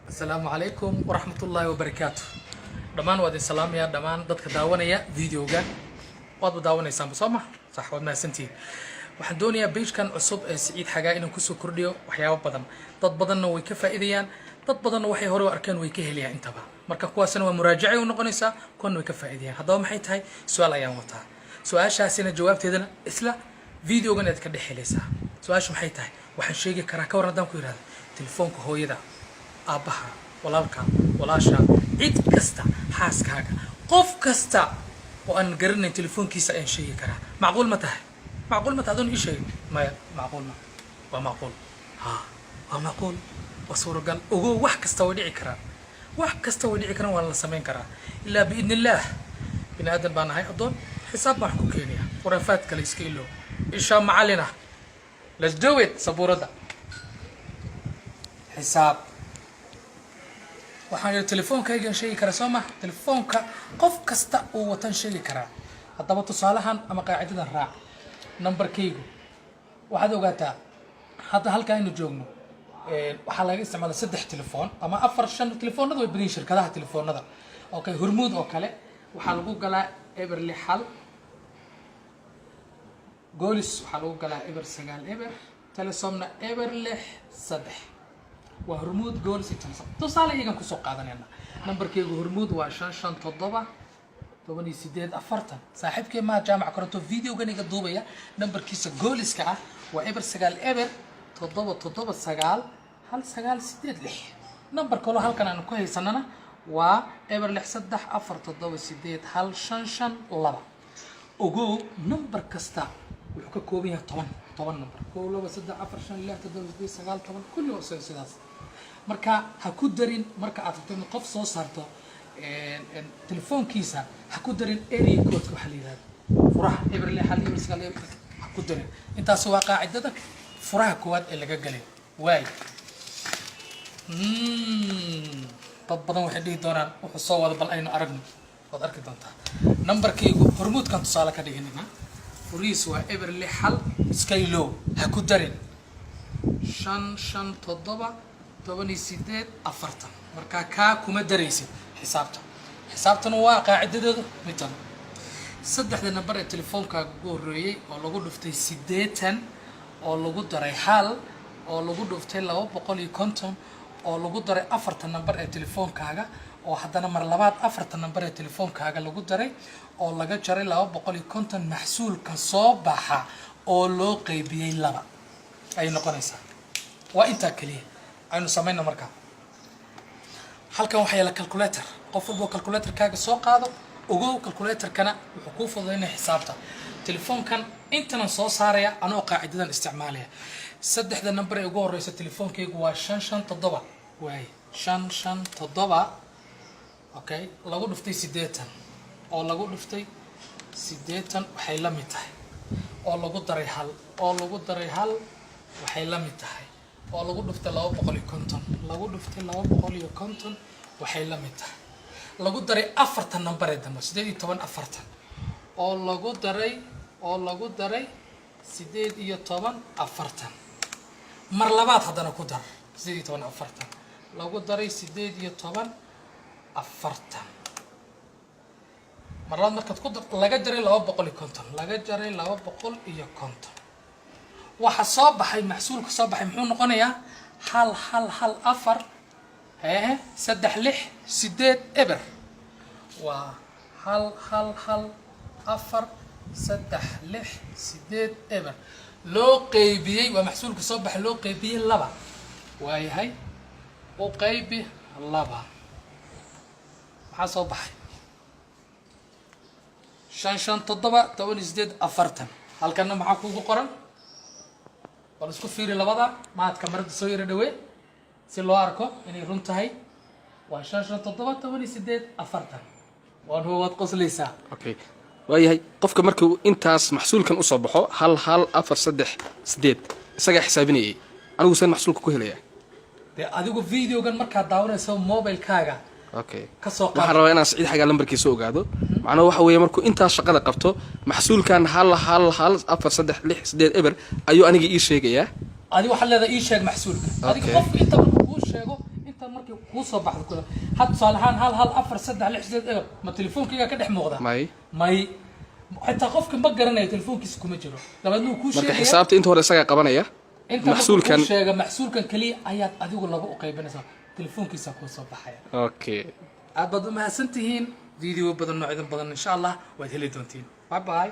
السلام عليكم ورحمة الله وبركاته. دمان وادي السلام يا دمان ضدك داونية فيديو جا واد داونية سام بصمة صح وما سنتين وحدوني بيج كان عصب سعيد حاجة إنه كسو كرديو وحياة بدن ضد بدن ويكفى إذيان ضد بدن وحي هرو أركان ويكهليا انتبه مركا كواسن ومراجعة ونقنيسا كون ويكفى إذيان هذا ما حيت هاي سؤال أيام وطا سؤال شاسين جواب تدنا إسلا فيديو جا نتكلم حليسا سؤال شو حيت هاي وحن شيء كراكا وردام كيراد تلفونك هو يدا أبها walaalka walaasha cid kasta xaaskaaga qof kasta oo aan garanay telefoonkiisa aan sheegi karaa macquul ma tahay adoon ii sheeg ma macquul ma waa macquul waa macquul waa suuragal ogo wax kasta way dhici karaan waa la sameyn karaa ilaa biidnillah bini aadan baan ahay adoon xisaab baan ku keenaya qurafaad kale iska ilo insha macallina let's do it sabuurada xisaab waxaan telefoonka sheegi karaa Soomaa telefoonka qof kasta uu watan sheegi karaa hadaba tusaalahan ama qaacidadan raac numberkaygu waxaad ogaataa hadda halka aynu joogno waxa laga isticmaalaa 3 telefoon ama 4 telefoonada way badan shirkadaha telefoonada okay hormuud oo kale waxa lagu galaa eber 6 hal goolis waxa lagu galaa eber 9 eber telesomna eber 6 3 وهرمود جول ستة تصالح يجان كسو قادنينا نمبر كيغو هرمود وعشان تضبع تبني سيدات أفرتن صاحب كي ما جامع كرتو فيديو جاني قدوبيا نمبر كيس جول إسكع وإبر سجال إبر تضبع سجال هل سجال سيدات لح نمبر كله هل كان أنا كويس سننا وإبر لح صدح أفر تضبع سيدات هل شن لبا وجو نمبر كستا وحكي كوبيها طبعا نمبر كله بس صدح أفر شن لح تضبع سيدات سجال طبعا كله سيدات marka ha ku darin marka aad rabto qof soo saarto telefoonkiisa ha ku darin area code waxa la yiraahdo furaha eber li hal eber sagaal eber ha ku darin intaas waa qaacidada furaha koowaad ee laga galay way dad badan waxay dhigi doonaan wuxuu soo wada bal aynu aragno wad arki doontaa numberkaygu hormuudkan tusaale ka dhiganina furiis waa eber li hal skylo ha ku darin shan toddoba تبني سيدات أفرتن مركا كوما دريسي حسابتن واقع عدد متن صدح لنا برا التليفون كقولي والله قول دفتي سيداتن والله قول دري حال والله قول دفتي لو بقولي كنتم والله قول دري أفرتن برا التليفون كاجا وحدنا مرلبات أفرتن برا التليفون كاجا لو قول دري والله قول جري لو بقولي كنتم محصول كصباحة والله قيبي لبا أي نقنيسا وأنت كليه aynu sameeyno marka halkan waxa yaala calculator qof walba calculator kaaga soo qaado ogow calculator kana wuxuu ku fududeynaa xisaabta telefoonkan intana soo saaraya anoo qaacidadan isticmaalaya saddexda number ee ugu horeysa telefoonkaygu waa 557 way 557 okay lagu dhuftay 80 oo lagu dhuftay 80 waxay la mid tahay oo lagu daray hal waxay la mid tahay oo lagu dhuftay 250 waxay la mid tahay lagu daray afartan number ee dambe 18 afartan oo lagu daray 18 afartan mar labaad hadana ku dar 18 afartan lagu daray 18 afartan mar labaad markaad ku dar laga jaray 250 waxa soo baxay maxsuulka soo baxay muxuu noqonayaa hal afar saddex lix sideed eber waa hal afar saddex lix sideed eber loo qaybiyay waa maxsuulka soo baxay loo qaybiyay laba waayahay oo qaybi laba waxa soo baxay 557 afartan halkana maxaa kugu qoran wala isku fiiri labada maad kamarada soo yara dhawe si loo arko inay run tahay waa 557 afartan waan huwad qosleysa okay waayahay qofka markuu intaas maxsuulkan u soo baxo hal afar saddex sideed isaga xisaabinayay anigu saan maxsuulka ku helaya adigu videogan marka daawanayso mobile kaaga okay waxaan rabaa inaan Saciid xaga lambarkiisa ogaado macnaheedu waxa weeye markuu intaas shaqada qabto maxsuulkan hal afar saddex lix sideed eber ayuu aniga ii sheegaya adigu waxa leedahay ii sheeg maxsuulka adigu qofka inta uu sheego inta markii kuu soo baxdo kula had tusaale ahaan hal hal afar saddex lix sideed eber ma telefoonkayga ka dhex muuqda may xitaa qofka ma garanayo telefoonkiisa kuma jiro dabadeedna kuu sheegaya marka xisaabta inta hore isaga qabanaya maxsuulkan sheega maxsuulkan kaliya ayaad adigu laba u qaybinaysaa telefoonkiisa ku soo baxaya okay aad baad u mahadsantihiin video badan noocyada badan insha Allah waad heli doontiin bye bye